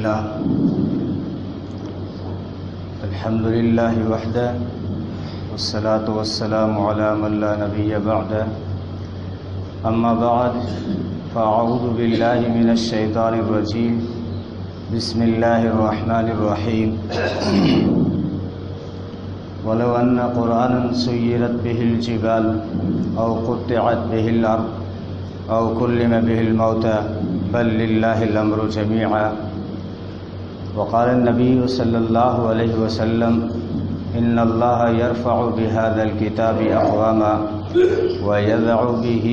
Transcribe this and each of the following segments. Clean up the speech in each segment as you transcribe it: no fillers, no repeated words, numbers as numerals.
لله الحمد لله وحده والصلاة والسلام على من لا نبي بعده أما بعد فأعوذ بالله من الشيطان الرجيم بسم الله الرحمن الرحيم ولو أن قرآنا سيرت به الجبال أو قطعت به الأرض أو كلم به الموتى بل لله الأمر جميعا وقال النبي صلى الله عليه وسلم إن الله يرفع بهذا الكتاب أقواما ويذع به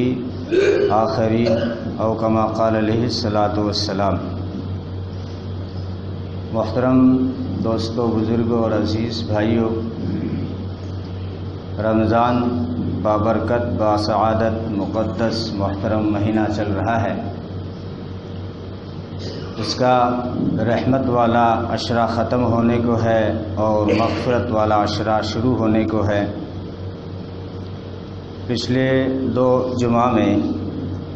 آخرين أو كما قال عليه الصلاة والسلام۔ محترم دوستوں، بزرگوں اور عزیز بھائیوں، رمضان بابرکت، باسعادت، مقدس، محترم مہینہ چل رہا ہے۔ اس کا رحمت والا عشرہ ختم ہونے کو ہے اور مغفرت والا عشرہ شروع ہونے کو ہے۔ پچھلے 2 جمعہ میں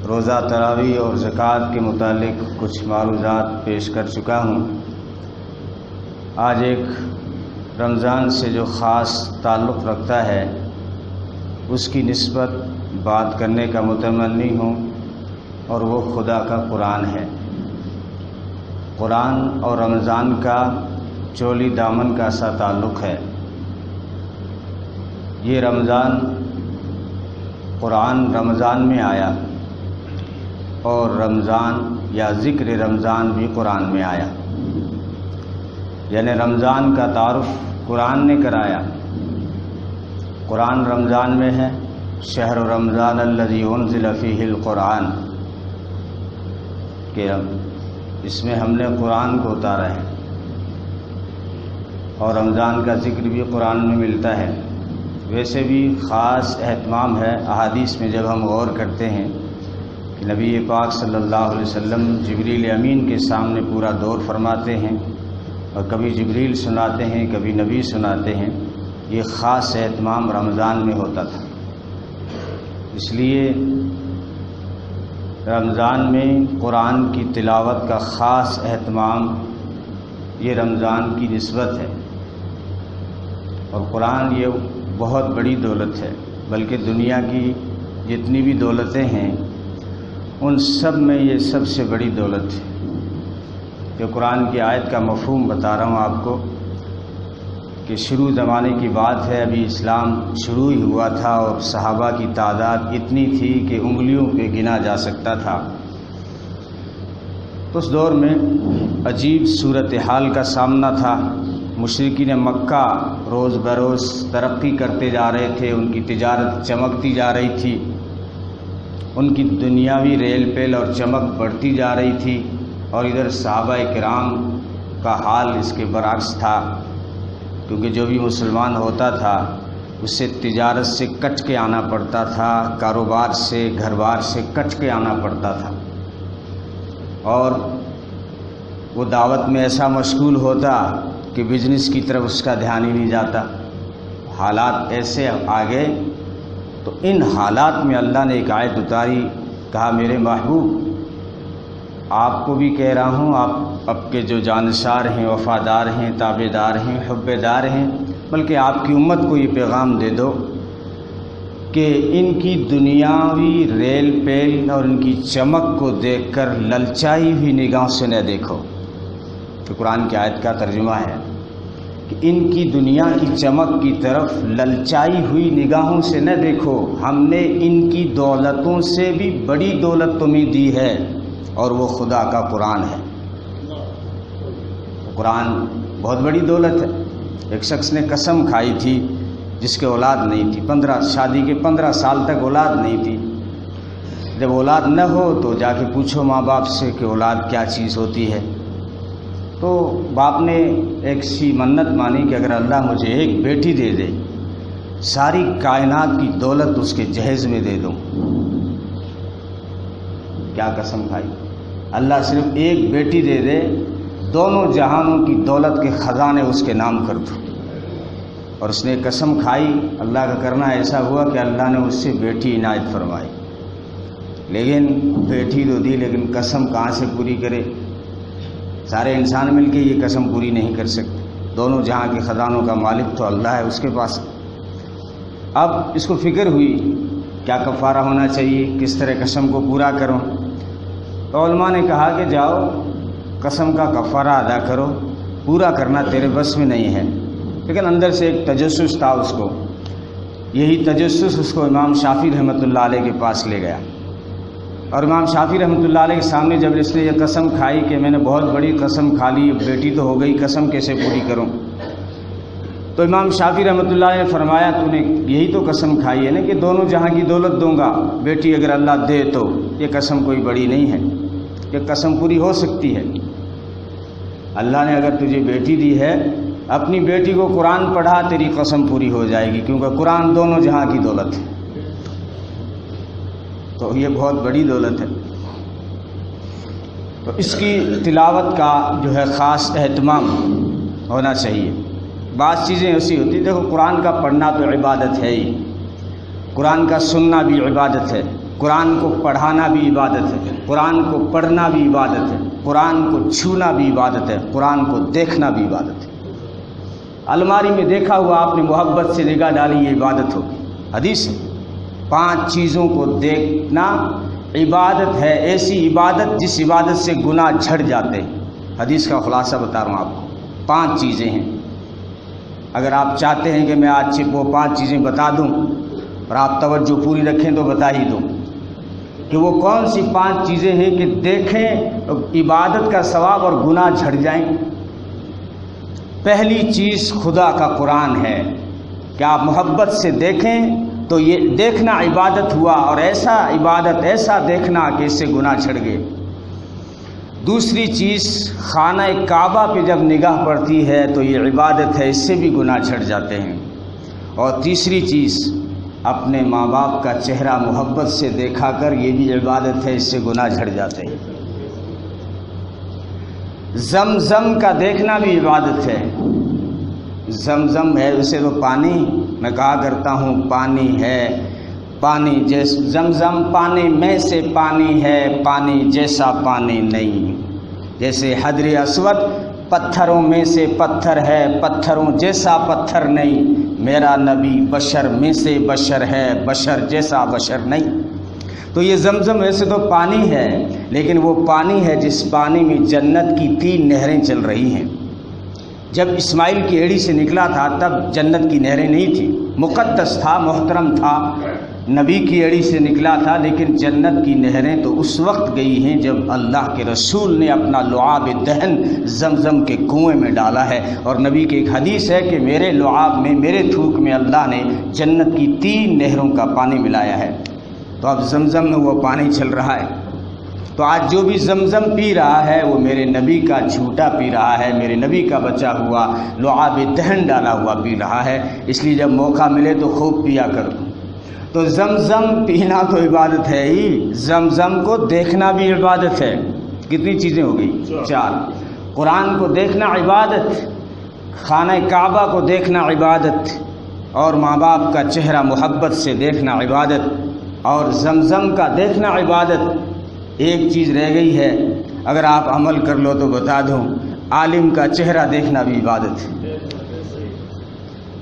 روزہ تراویح اور زکوٰۃ کے متعلق کچھ معروضات پیش کر چکا ہوں۔ آج ایک رمضان سے جو خاص تعلق رکھتا ہے اس کی نسبت بات کرنے کا متمنی ہوں، اور وہ خدا کا قرآن ہے۔ قرآن اور رمضان کا چولی دامن کا سا تعلق ہے۔ یہ رمضان، قرآن رمضان میں آیا اور رمضان یا ذکر رمضان بھی قرآن میں آیا، یعنی رمضان کا تعارف قرآن نے کرایا۔ قرآن رمضان میں ہے، شہر رمضان الذی انزل فیہ القرآن، کہ اس میں ہم نے قرآن کو اتارا ہے، اور رمضان کا ذکر بھی قرآن میں ملتا ہے۔ ویسے بھی خاص اہتمام ہے احادیث میں جب ہم غور کرتے ہیں کہ نبی پاک صلی اللہ علیہ وسلم جبریل امین کے سامنے پورا دور فرماتے ہیں، اور کبھی جبریل سناتے ہیں، کبھی نبی سناتے ہیں۔ یہ خاص اہتمام رمضان میں ہوتا تھا، اس لیے رمضان میں قرآن کی تلاوت کا خاص اہتمام یہ رمضان کی نسبت ہے۔ اور قرآن یہ بہت بڑی دولت ہے، بلکہ دنیا کی جتنی بھی دولتیں ہیں ان سب میں یہ سب سے بڑی دولت ہے۔ کہ قرآن کی آیت کا مفہوم بتا رہا ہوں آپ کو کہ شروع زمانے کی بات ہے، ابھی اسلام شروع ہی ہوا تھا اور صحابہ کی تعداد اتنی تھی کہ انگلیوں پہ گنا جا سکتا تھا۔ تو اس دور میں عجیب صورتحال کا سامنا تھا۔ مشرکین مکہ روز بروز ترقی کرتے جا رہے تھے، ان کی تجارت چمکتی جا رہی تھی، ان کی دنیاوی ریل پیل اور چمک بڑھتی جا رہی تھی، اور ادھر صحابہ کرام کا حال اس کے برعکس تھا، کیونکہ جو بھی مسلمان ہوتا تھا اس سے تجارت سے کٹ کے آنا پڑتا تھا، کاروبار سے، گھر بار سے کٹ کے آنا پڑتا تھا، اور وہ دعوت میں ایسا مشغول ہوتا کہ بزنس کی طرف اس کا دھیان ہی نہیں جاتا۔ حالات ایسے آ گئے، تو ان حالات میں اللہ نے ایک آیت اتاری، کہا میرے محبوب آپ کو بھی کہہ رہا ہوں، آپ کے جو جانشار ہیں، وفادار ہیں، تابع دار ہیں، حبیدار ہیں، بلکہ آپ کی امت کو یہ پیغام دے دو کہ ان کی دنیاوی ریل پیل اور ان کی چمک کو دیکھ کر للچائی ہوئی نگاہوں سے نہ دیکھو۔ تو قرآن کی آیت کا ترجمہ ہے کہ ان کی دنیا کی چمک کی طرف للچائی ہوئی نگاہوں سے نہ دیکھو، ہم نے ان کی دولتوں سے بھی بڑی دولت تمہیں دی ہے، اور وہ خدا کا قرآن ہے۔ قرآن بہت بڑی دولت ہے۔ ایک شخص نے قسم کھائی تھی جس کے اولاد نہیں تھی، 15 شادی کے 15 سال تک اولاد نہیں تھی۔ جب اولاد نہ ہو تو جا کے پوچھو ماں باپ سے کہ اولاد کیا چیز ہوتی ہے۔ تو باپ نے ایک سی منت مانی کہ اگر اللہ مجھے ایک بیٹی دے دے، ساری کائنات کی دولت اس کے جہیز میں دے دوں۔ کیا قسم کھائی! اللہ صرف ایک بیٹی دے دے، دونوں جہانوں کی دولت کے خزانے اس کے نام کر دو۔ اور اس نے قسم کھائی، اللہ کا کرنا ایسا ہوا کہ اللہ نے اس سے بیٹی عنایت فرمائی۔ لیکن بیٹی تو دی، لیکن قسم کہاں سے پوری کرے؟ سارے انسان مل کے یہ قسم پوری نہیں کر سکتے، دونوں جہاں کے خزانوں کا مالک تو اللہ ہے، اس کے پاس۔ اب اس کو فکر ہوئی کیا کفارہ ہونا چاہیے، کس طرح قسم کو پورا کروں؟ تو علماء نے کہا کہ جاؤ قسم کا کفارہ ادا کرو، پورا کرنا تیرے بس میں نہیں ہے۔ لیکن اندر سے ایک تجسس تھا اس کو، یہی تجسس اس کو امام شافعی رحمۃ اللہ علیہ کے پاس لے گیا، اور امام شافعی رحمۃ اللہ علیہ کے سامنے جب اس نے یہ قسم کھائی کہ میں نے بہت بڑی قسم کھا لی، بیٹی تو ہو گئی، قسم کیسے پوری کروں؟ تو امام شافعی رحمۃ اللہ علیہ نے فرمایا تو نے یہی تو قسم کھائی ہے نا کہ دونوں جہاں کی دولت دوں گا، بیٹی اگر اللہ دے تو یہ قسم کوئی بڑی نہیں ہے، یہ قسم پوری ہو سکتی ہے۔ اللہ نے اگر تجھے بیٹی دی ہے، اپنی بیٹی کو قرآن پڑھا، تیری قسم پوری ہو جائے گی، کیونکہ قرآن دونوں جہاں کی دولت ہے، تو یہ بہت بڑی دولت ہے۔ تو اس کی تلاوت کا جو ہے خاص اہتمام ہونا چاہیے۔ بعض چیزیں ایسی ہوتی ہیں، دیکھو قرآن کا پڑھنا تو عبادت ہے ہی، قرآن کا سننا بھی عبادت ہے، قرآن کو پڑھانا بھی عبادت ہے، قرآن کو پڑھنا بھی عبادت ہے، قرآن کو چھونا بھی عبادت ہے، قرآن کو دیکھنا بھی عبادت ہے۔ الماری میں دیکھا ہوا آپ نے محبت سے نگاہ ڈالی، یہ عبادت ہوگی۔ حدیث ہے 5 چیزوں کو دیکھنا عبادت ہے، ایسی عبادت جس عبادت سے گناہ جھڑ جاتے ہیں۔ حدیث کا خلاصہ بتا رہا ہوں آپ کو، 5 چیزیں ہیں۔ اگر آپ چاہتے ہیں کہ میں آج وہ 5 چیزیں بتا دوں اور آپ توجہ پوری رکھیں تو بتا ہی دوں کہ وہ کون سی 5 چیزیں ہیں کہ دیکھیں عبادت کا ثواب اور گناہ جھڑ جائیں۔ پہلی چیز خدا کا قرآن ہے کہ آپ محبت سے دیکھیں تو یہ دیکھنا عبادت ہوا، اور ایسا عبادت، ایسا دیکھنا کہ اس سے گناہ جھڑ گئے۔ دوسری چیز خانہ کعبہ پہ جب نگاہ پڑتی ہے تو یہ عبادت ہے، اس سے بھی گناہ جھڑ جاتے ہیں۔ اور تیسری چیز اپنے ماں باپ کا چہرہ محبت سے دیکھا کر، یہ بھی عبادت ہے، اس سے گناہ جھڑ جاتے ہیں۔ زمزم کا دیکھنا بھی عبادت ہے۔ زمزم ہے اسے تو پانی، میں کہا کرتا ہوں پانی ہے، پانی جیسا زمزم پانی میں سے پانی ہے، پانی جیسا پانی نہیں۔ جیسے حجر اسود پتھروں میں سے پتھر ہے، پتھروں جیسا پتھر نہیں۔ میرا نبی بشر میں سے بشر ہے، بشر جیسا بشر نہیں۔ تو یہ زمزم ویسے تو پانی ہے، لیکن وہ پانی ہے جس پانی میں جنت کی 3 نہریں چل رہی ہیں۔ جب اسماعیل کی ایڑی سے نکلا تھا تب جنت کی نہریں نہیں تھیں، مقدس تھا، محترم تھا، نبی کی ایڑی سے نکلا تھا، لیکن جنت کی نہریں تو اس وقت گئی ہیں جب اللہ کے رسول نے اپنا لعاب دہن زمزم کے کنویں میں ڈالا ہے۔ اور نبی کی ایک حدیث ہے کہ میرے لعاب میں، میرے تھوک میں اللہ نے جنت کی 3 نہروں کا پانی ملایا ہے۔ تو اب زمزم میں وہ پانی چل رہا ہے۔ تو آج جو بھی زمزم پی رہا ہے وہ میرے نبی کا جھوٹا پی رہا ہے، میرے نبی کا بچا ہوا لعاب دہن ڈالا ہوا پی رہا ہے۔ اس لیے جب موقع ملے تو خوب پیا کرو۔ تو زمزم پینا تو عبادت ہے ہی، زمزم کو دیکھنا بھی عبادت ہے۔ کتنی چیزیں ہو گئی؟ 4۔ قرآن کو دیکھنا عبادت، خانہ کعبہ کو دیکھنا عبادت، اور ماں باپ کا چہرہ محبت سے دیکھنا عبادت، اور زمزم کا دیکھنا عبادت۔ ایک چیز رہ گئی ہے، اگر آپ عمل کر لو تو بتا دوں، عالم کا چہرہ دیکھنا بھی عبادت ہے۔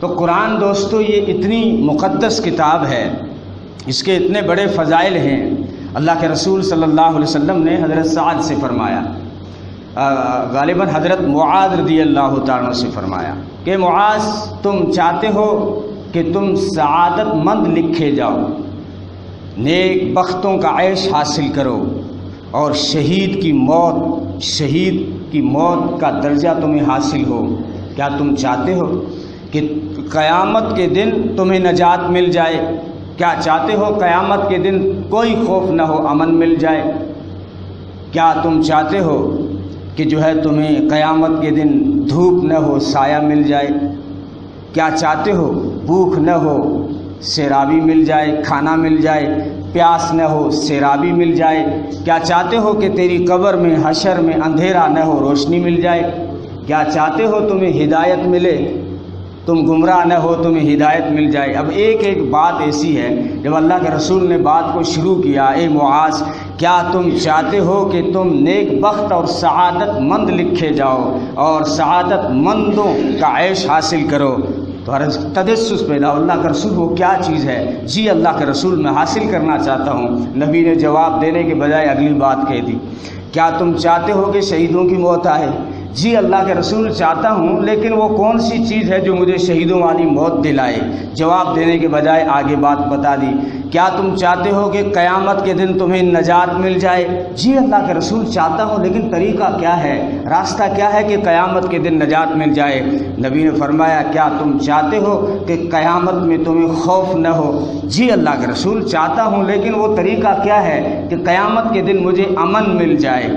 تو قرآن دوستو یہ اتنی مقدس کتاب ہے، اس کے اتنے بڑے فضائل ہیں۔ اللہ کے رسول صلی اللہ علیہ وسلم نے حضرت سعد سے فرمایا، غالباً حضرت معاذ رضی اللہ تعالیٰ سے فرمایا کہ معاذ تم چاہتے ہو کہ تم سعادت مند لکھے جاؤ، نیک بختوں کا عیش حاصل کرو، اور شہید کی موت کا درجہ تمہیں حاصل ہو، کیا تم چاہتے ہو کہ قیامت کے دن تمہیں نجات مل جائے؟ کیا چاہتے ہو قیامت کے دن کوئی خوف نہ ہو، امن مل جائے؟ کیا تم چاہتے ہو کہ جو ہے تمہیں قیامت کے دن دھوپ نہ ہو، سایہ مل جائے؟ کیا چاہتے ہو بھوک نہ ہو، سیرابی مل جائے، کھانا مل جائے؟ پیاس نہ ہو، سیرابی مل جائے؟ کیا چاہتے ہو کہ تیری قبر میں، حشر میں اندھیرا نہ ہو، روشنی مل جائے؟ کیا چاہتے ہو تمہیں ہدایت ملے؟ تم گمراہ نہ ہو، تمہیں ہدایت مل جائے۔ اب ایک ایک بات ایسی ہے، جب اللہ کے رسول نے بات کو شروع کیا، اے معاذ کیا تم چاہتے ہو کہ تم نیک بخت اور سعادت مند لکھے جاؤ اور سعادت مندوں کا عیش حاصل کرو؟ تو تجسس پیدا، اللہ کا رسول وہ کیا چیز ہے؟ جی اللہ کے رسول میں حاصل کرنا چاہتا ہوں۔ نبی نے جواب دینے کے بجائے اگلی بات کہہ دی، کیا تم چاہتے ہو کہ شہیدوں کی موت آئے؟ جی اللہ کے رسول چاہتا ہوں، لیکن وہ کون سی چیز ہے جو مجھے شہیدوں والی موت دلائے؟ جواب دینے کے بجائے آگے بات بتا دی، کیا تم چاہتے ہو کہ قیامت کے دن تمہیں نجات مل جائے؟ جی اللہ کے رسول چاہتا ہوں، لیکن طریقہ کیا ہے، راستہ کیا ہے کہ قیامت کے دن نجات مل جائے؟ نبی نے فرمایا، کیا تم چاہتے ہو کہ قیامت میں تمہیں خوف نہ ہو؟ جی اللہ کے رسول چاہتا ہوں، لیکن وہ طریقہ کیا ہے کہ قیامت کے دن مجھے امن مل جائے،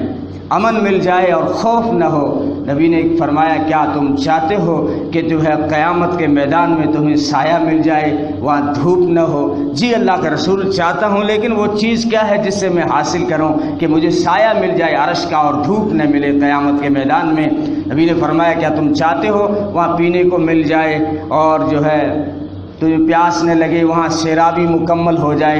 امن مل جائے اور خوف نہ ہو؟ نبی نے فرمایا، کیا تم چاہتے ہو کہ جو ہے قیامت کے میدان میں تمہیں سایہ مل جائے، وہاں دھوپ نہ ہو؟ جی اللہ کا رسول چاہتا ہوں، لیکن وہ چیز کیا ہے جس سے میں حاصل کروں کہ مجھے سایہ مل جائے عرش کا اور دھوپ نہ ملے قیامت کے میدان میں؟ نبی نے فرمایا، کیا تم چاہتے ہو وہاں پینے کو مل جائے اور جو ہے تمہیں پیاس نہ لگے، وہاں سیرابی مکمل ہو جائے؟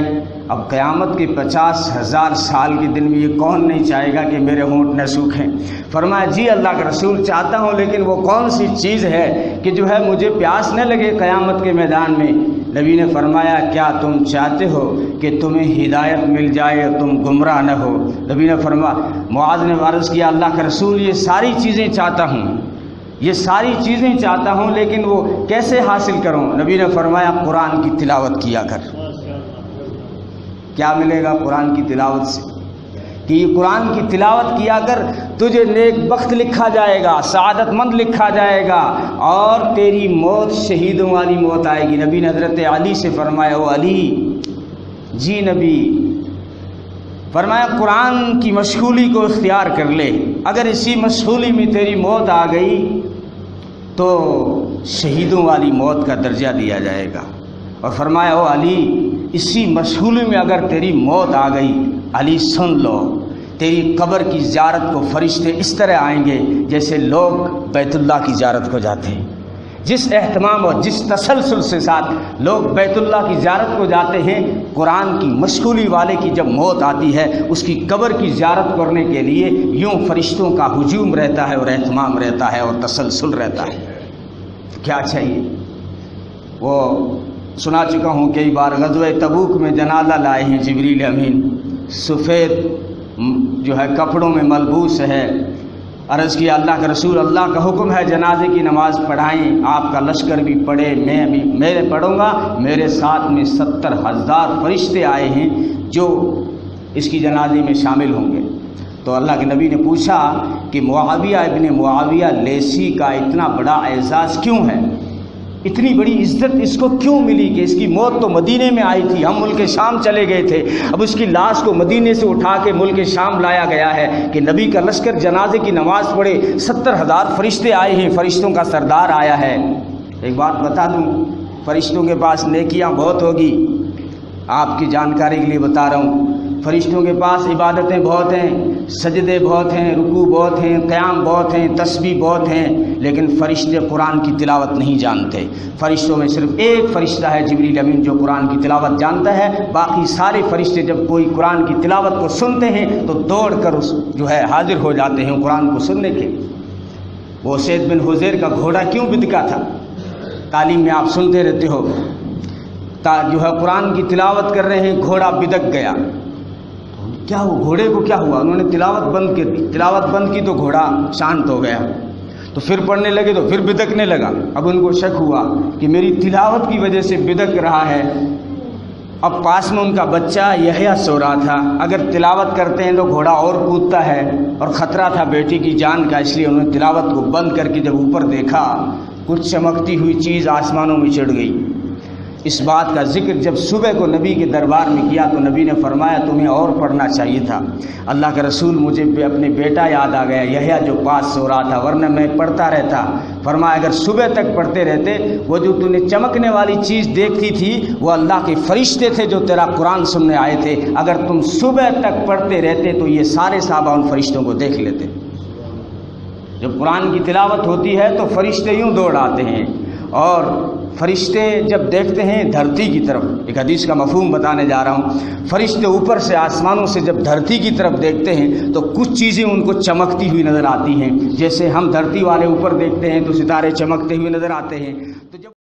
اب قیامت کے 50,000 سال کے دن میں یہ کون نہیں چاہے گا کہ میرے ہونٹ نہ سوکھیں؟ فرمایا، جی اللہ کا رسول چاہتا ہوں، لیکن وہ کون سی چیز ہے کہ جو ہے مجھے پیاس نہ لگے قیامت کے میدان میں؟ نبی نے فرمایا، کیا تم چاہتے ہو کہ تمہیں ہدایت مل جائے اور تم گمراہ نہ ہو؟ نبی نے فرمایا، معاذ نے عرض کیا، اللہ کا رسول یہ ساری چیزیں چاہتا ہوں، یہ ساری چیزیں چاہتا ہوں، لیکن وہ کیسے حاصل کروں؟ نبی نے فرمایا، قرآن کی تلاوت کیا کر۔ کیا ملے گا قرآن کی تلاوت سے؟ کہ یہ قرآن کی تلاوت کیا کر، تجھے نیک بخت لکھا جائے گا، سعادت مند لکھا جائے گا، اور تیری موت شہیدوں والی موت آئے گی۔ نبی نے حضرت علی سے فرمایا، او علی، جی نبی، فرمایا قرآن کی مشغولی کو اختیار کر لے، اگر اسی مشغولی میں تیری موت آ گئی تو شہیدوں والی موت کا درجہ دیا جائے گا۔ اور فرمایا، او علی، اسی مشغولی میں اگر تیری موت آ گئی، علی سن لو، تیری قبر کی زیارت کو فرشتے اس طرح آئیں گے جیسے لوگ بیت اللہ کی زیارت کو جاتے ہیں۔ جس اہتمام اور جس تسلسل سے ساتھ لوگ بیت اللہ کی زیارت کو جاتے ہیں، قرآن کی مشغولی والے کی جب موت آتی ہے، اس کی قبر کی زیارت کرنے کے لیے یوں فرشتوں کا ہجوم رہتا ہے اور اہتمام رہتا ہے اور تسلسل رہتا ہے۔ کیا چاہیے؟ وہ سنا چکا ہوں کئی بار، غزوہ تبوک میں جنازہ لائے ہیں جبریل امین، سفید جو ہے کپڑوں میں ملبوس ہے۔ عرض کیا، اللہ کا رسول، اللہ کا حکم ہے جنازے کی نماز پڑھائیں، آپ کا لشکر بھی پڑھے، میں پڑھوں گا، میرے ساتھ میں 70,000 فرشتے آئے ہیں جو اس کی جنازے میں شامل ہوں گے۔ تو اللہ کے نبی نے پوچھا کہ معاویہ ابن معاویہ لیثی کا اتنا بڑا اعزاز کیوں ہے، اتنی بڑی عزت اس کو کیوں ملی کہ اس کی موت تو مدینے میں آئی تھی، ہم ملک شام چلے گئے تھے، اب اس کی لاش کو مدینے سے اٹھا کے ملک شام لایا گیا ہے کہ نبی کا لشکر جنازے کی نماز پڑھے، 70,000 فرشتے آئے ہیں، فرشتوں کا سردار آیا ہے۔ ایک بات بتا دوں، فرشتوں کے پاس نیکیاں بہت ہوگی، آپ کی جانکاری کے لیے بتا رہا ہوں، فرشتوں کے پاس عبادتیں بہت ہیں، سجدے بہت ہیں، رکوع بہت ہیں، قیام بہت ہیں، تسبیح بہت ہیں، لیکن فرشتے قرآن کی تلاوت نہیں جانتے۔ فرشتوں میں صرف ایک فرشتہ ہے جبریل امین جو قرآن کی تلاوت جانتا ہے، باقی سارے فرشتے جب کوئی قرآن کی تلاوت کو سنتے ہیں تو دوڑ کر جو ہے حاضر ہو جاتے ہیں قرآن کو سننے کے۔ وہ اسید بن حذیر کا گھوڑا کیوں بدکا تھا؟ تعلیم میں آپ سنتے رہتے ہو، جو ہے قرآن کی تلاوت کر رہے ہیں، گھوڑا بدک گیا، کیا ہوا؟ گھوڑے کو کیا ہوا؟ انہوں نے تلاوت بند کر دی، تلاوت بند کی تو گھوڑا شانت ہو گیا، تو پھر پڑھنے لگے تو پھر بدکنے لگا۔ اب ان کو شک ہوا کہ میری تلاوت کی وجہ سے بدک رہا ہے۔ اب پاس میں ان کا بچہ یحییٰ سو رہا تھا، اگر تلاوت کرتے ہیں تو گھوڑا اور کودتا ہے اور خطرہ تھا بیٹی کی جان کا، اس لیے انہوں نے تلاوت کو بند کر کے جب اوپر دیکھا، کچھ چمکتی ہوئی چیز آسمانوں میں چڑھ گئی۔ اس بات کا ذکر جب صبح کو نبی کے دربار میں کیا تو نبی نے فرمایا تمہیں اور پڑھنا چاہیے تھا۔ اللہ کا رسول، مجھے اپنے بیٹا یاد آ گیا یحییٰ جو پاس سو رہا تھا، ورنہ میں پڑھتا رہتا۔ فرمایا اگر صبح تک پڑھتے رہتے، وہ جو تو نے چمکنے والی چیز دیکھتی تھی وہ اللہ کے فرشتے تھے جو تیرا قرآن سننے آئے تھے، اگر تم صبح تک پڑھتے رہتے تو یہ سارے صحابہ ان فرشتوں کو دیکھ لیتے۔ جب قرآن کی تلاوت ہوتی ہے تو فرشتے یوں دوڑ آتے ہیں، اور فرشتے جب دیکھتے ہیں دھرتی کی طرف، ایک حدیث کا مفہوم بتانے جا رہا ہوں، فرشتے اوپر سے آسمانوں سے جب دھرتی کی طرف دیکھتے ہیں تو کچھ چیزیں ان کو چمکتی ہوئی نظر آتی ہیں، جیسے ہم دھرتی والے اوپر دیکھتے ہیں تو ستارے چمکتے ہوئے نظر آتے ہیں۔ تو جب